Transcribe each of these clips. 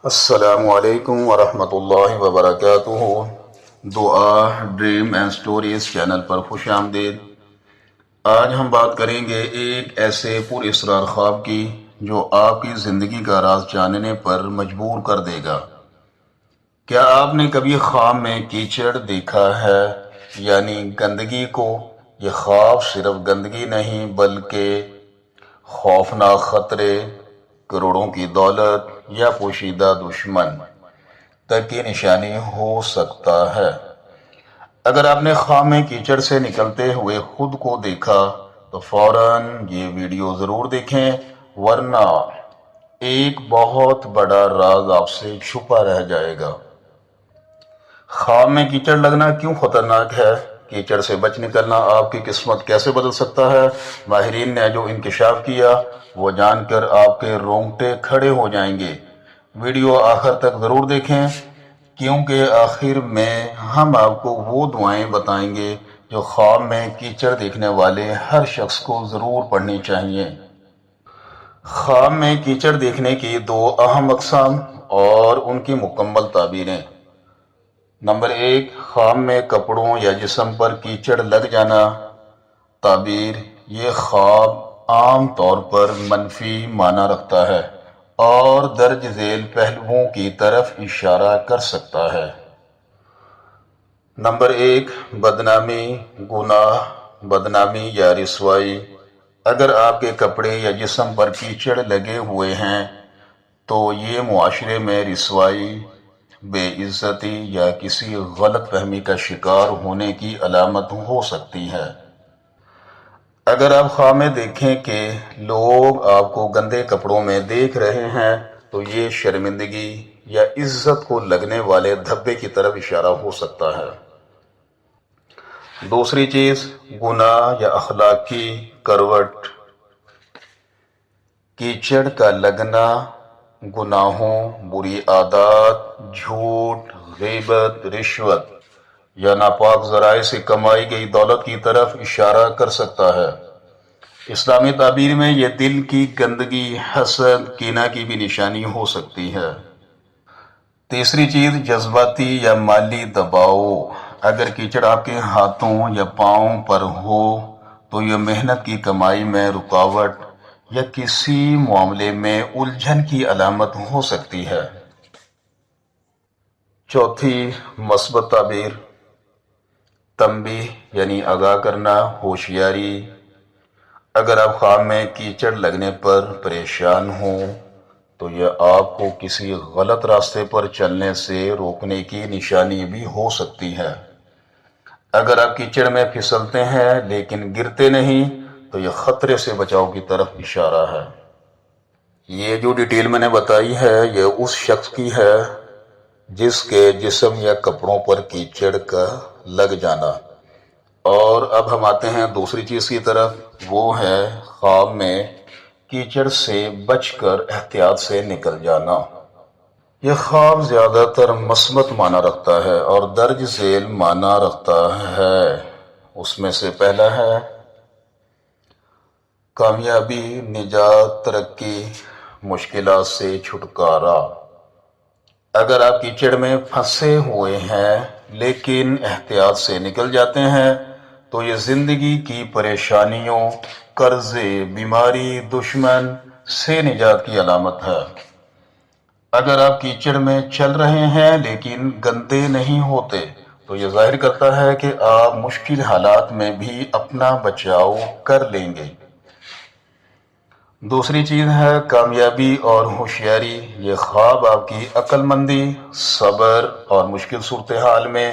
السلام علیکم ورحمۃ اللہ وبرکاتہ۔ دعا ڈریم اینڈ سٹوریز چینل پر خوش آمدید۔ آج ہم بات کریں گے ایک ایسے پر اسرار خواب کی جو آپ کی زندگی کا راز جاننے پر مجبور کر دے گا۔ کیا آپ نے کبھی خواب میں کیچڑ دیکھا ہے، یعنی گندگی کو؟ یہ خواب صرف گندگی نہیں بلکہ خوفناک خطرے، کروڑوں کی دولت یا پوشیدہ دشمن تک کی نشانی ہو سکتا ہے۔ اگر آپ نے خواب میں کیچڑ سے نکلتے ہوئے خود کو دیکھا تو فوراً یہ ویڈیو ضرور دیکھیں، ورنہ ایک بہت بڑا راز آپ سے چھپا رہ جائے گا۔ خواب میں کیچڑ لگنا کیوں خطرناک ہے؟ کیچڑ سے بچ نکلنا آپ کی قسمت کیسے بدل سکتا ہے؟ ماہرین نے جو انکشاف کیا وہ جان کر آپ کے رونگٹے کھڑے ہو جائیں گے۔ ویڈیو آخر تک ضرور دیکھیں، کیونکہ آخر میں ہم آپ کو وہ دعائیں بتائیں گے جو خواب میں کیچڑ دیکھنے والے ہر شخص کو ضرور پڑھنی چاہیے۔ خواب میں کیچڑ دیکھنے کی دو اہم اقسام اور ان کی مکمل تعبیریں۔ نمبر 1، خواب میں کپڑوں یا جسم پر کیچڑ لگ جانا۔ تعبیر: یہ خواب عام طور پر منفی معنی رکھتا ہے اور درج ذیل پہلوؤں کی طرف اشارہ کر سکتا ہے۔ نمبر 1، بدنامی، گناہ، بدنامی یا رسوائی۔ اگر آپ کے کپڑے یا جسم پر کیچڑ لگے ہوئے ہیں تو یہ معاشرے میں رسوائی، بے عزتی یا کسی غلط فہمی کا شکار ہونے کی علامت ہو سکتی ہے۔ اگر آپ خواب میں دیکھیں کہ لوگ آپ کو گندے کپڑوں میں دیکھ رہے ہیں تو یہ شرمندگی یا عزت کو لگنے والے دھبے کی طرف اشارہ ہو سکتا ہے۔ دوسری چیز، گناہ یا اخلاقی کروٹ۔ کیچڑ کا لگنا گناہوں، بری عادات، جھوٹ، غیبت، رشوت یا ناپاک ذرائع سے کمائی گئی دولت کی طرف اشارہ کر سکتا ہے۔ اسلامی تعبیر میں یہ دل کی گندگی، حسد، کینہ کی بھی نشانی ہو سکتی ہے۔ تیسری چیز، جذباتی یا مالی دباؤ۔ اگر کیچڑ آپ کے ہاتھوں یا پاؤں پر ہو تو یہ محنت کی کمائی میں رکاوٹ یا کسی معاملے میں الجھن کی علامت ہو سکتی ہے۔ چوتھی مثبت تعبیر، تنبیہ یعنی آگاہ کرنا، ہوشیاری۔ اگر آپ خواب میں کیچڑ لگنے پر پریشان ہوں تو یہ آپ کو کسی غلط راستے پر چلنے سے روکنے کی نشانی بھی ہو سکتی ہے۔ اگر آپ کیچڑ میں پھسلتے ہیں لیکن گرتے نہیں تو یہ خطرے سے بچاؤ کی طرف اشارہ ہے۔ یہ جو ڈیٹیل میں نے بتائی ہے یہ اس شخص کی ہے جس کے جسم یا کپڑوں پر کیچڑ کا لگ جانا۔ اور اب ہم آتے ہیں دوسری چیز کی طرف، وہ ہے خواب میں کیچڑ سے بچ کر احتیاط سے نکل جانا۔ یہ خواب زیادہ تر مثبت معنی رکھتا ہے اور درج ذیل معنی رکھتا ہے۔ اس میں سے پہلا ہے کامیابی، نجات، ترقی، مشکلات سے چھٹکارا۔ اگر آپ کیچڑ میں پھنسے ہوئے ہیں لیکن احتیاط سے نکل جاتے ہیں تو یہ زندگی کی پریشانیوں، قرضے، بیماری، دشمن سے نجات کی علامت ہے۔ اگر آپ کیچڑ میں چل رہے ہیں لیکن گندے نہیں ہوتے تو یہ ظاہر کرتا ہے کہ آپ مشکل حالات میں بھی اپنا بچاؤ کر لیں گے۔ دوسری چیز ہے کامیابی اور ہوشیاری۔ یہ خواب آپ کی عقل مندی، صبر اور مشکل صورتحال میں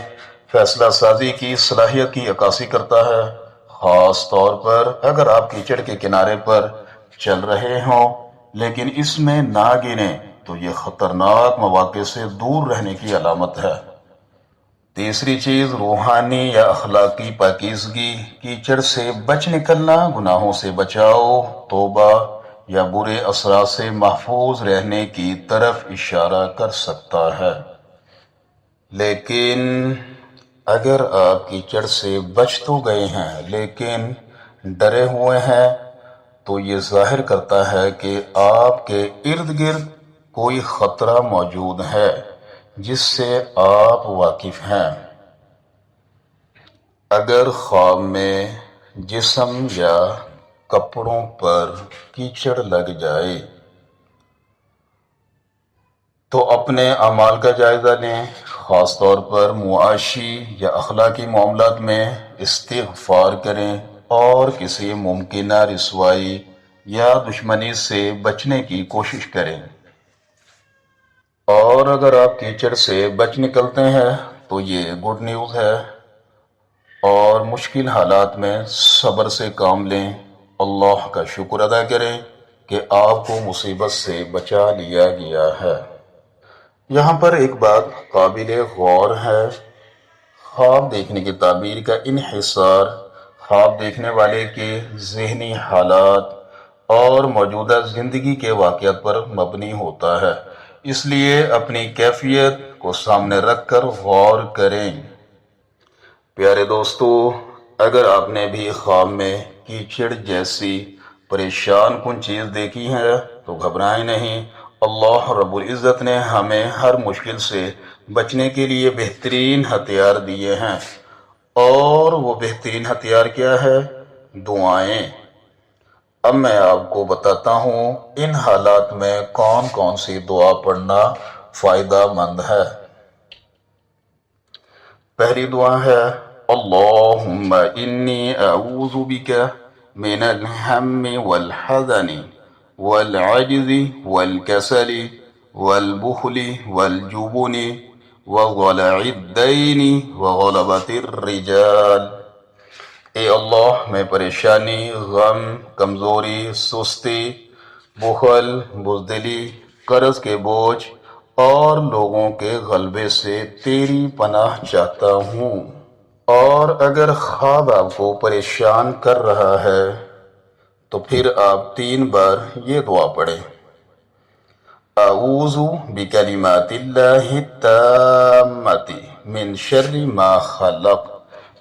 فیصلہ سازی کی صلاحیت کی عکاسی کرتا ہے۔ خاص طور پر اگر آپ کیچڑ کے کنارے پر چل رہے ہوں لیکن اس میں نہ گریں تو یہ خطرناک مواقع سے دور رہنے کی علامت ہے۔ تیسری چیز، روحانی یا اخلاقی پاکیزگی۔ کیچڑ سے بچ نکلنا گناہوں سے بچاؤ، توبہ یا برے اثرات سے محفوظ رہنے کی طرف اشارہ کر سکتا ہے۔ لیکن اگر آپ کیچڑ سے بچ تو گئے ہیں لیکن ڈرے ہوئے ہیں تو یہ ظاہر کرتا ہے کہ آپ کے ارد گرد کوئی خطرہ موجود ہے جس سے آپ واقف ہیں؟ اگر خواب میں جسم یا کپڑوں پر کیچڑ لگ جائے تو اپنے اعمال کا جائزہ لیں، خاص طور پر معاشی یا اخلاقی معاملات میں استغفار کریں اور کسی ممکنہ رسوائی یا دشمنی سے بچنے کی کوشش کریں۔ اور اگر آپ کیچڑ سے بچ نکلتے ہیں تو یہ گڈ نیوز ہے، اور مشکل حالات میں صبر سے کام لیں، اللہ کا شکر ادا کریں کہ آپ کو مصیبت سے بچا لیا گیا ہے۔ یہاں پر ایک بات قابل غور ہے، خواب دیکھنے کی تعبیر کا انحصار خواب دیکھنے والے کے ذہنی حالات اور موجودہ زندگی کے واقعات پر مبنی ہوتا ہے، اس لیے اپنی کیفیت کو سامنے رکھ کر غور کریں۔ پیارے دوستو، اگر آپ نے بھی خواب میں کیچڑ جیسی پریشان کن چیز دیکھی ہے تو گھبرائیں نہیں، اللہ رب العزت نے ہمیں ہر مشکل سے بچنے کے لیے بہترین ہتھیار دیے ہیں، اور وہ بہترین ہتھیار کیا ہے؟ دعائیں۔ اب میں آپ کو بتاتا ہوں ان حالات میں کون کون سی دعا پڑھنا فائدہ مند ہے۔ پہلی دعا ہے اللہم انی اعوذ بک من الہم والحزن والعجز والکسل والبخل والجبن وضلع الدین وغلبۃ الرجال۔ اے اللہ، میں پریشانی، غم، کمزوری، سستی، بخل، بزدلی، قرض کے بوجھ اور لوگوں کے غلبے سے تیری پناہ چاہتا ہوں۔ اور اگر خواب آپ کو پریشان کر رہا ہے تو پھر آپ 3 بار یہ دعا پڑھیں، اعوذ بکلمات اللہ التامۃ من شر ما خلق،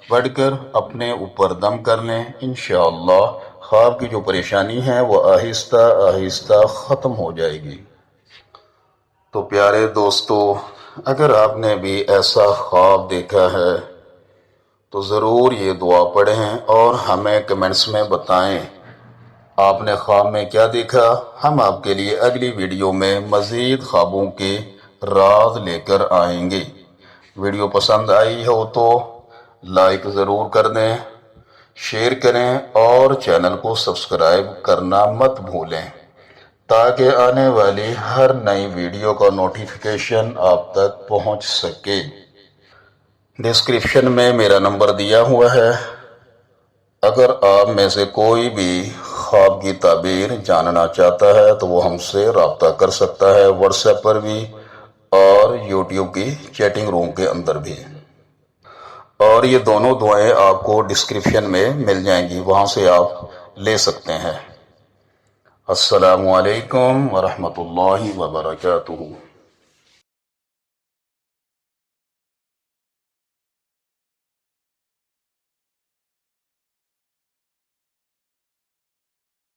پڑھ کر اپنے اوپر دم کر لیں، انشاءاللہ خواب کی جو پریشانی ہے وہ آہستہ آہستہ ختم ہو جائے گی۔ تو پیارے دوستو، اگر آپ نے بھی ایسا خواب دیکھا ہے تو ضرور یہ دعا پڑھیں اور ہمیں کمنٹس میں بتائیں آپ نے خواب میں کیا دیکھا۔ ہم آپ کے لیے اگلی ویڈیو میں مزید خوابوں کے راز لے کر آئیں گے۔ ویڈیو پسند آئی ہو تو لائک ضرور کر دیں، شیئر کریں اور چینل کو سبسکرائب کرنا مت بھولیں تاکہ آنے والی ہر نئی ویڈیو کا نوٹیفیکیشن آپ تک پہنچ سکے۔ ڈسکرپشن میں میرا نمبر دیا ہوا ہے، اگر آپ میں سے کوئی بھی خواب کی تعبیر جاننا چاہتا ہے تو وہ ہم سے رابطہ کر سکتا ہے، واٹس ایپ پر بھی اور یوٹیوب کی چیٹنگ روم کے اندر بھی۔ اور یہ دونوں دعائیں آپ کو ڈسکرپشن میں مل جائیں گی، وہاں سے آپ لے سکتے ہیں۔ السلام علیکم ورحمۃ اللہ وبرکاتہ۔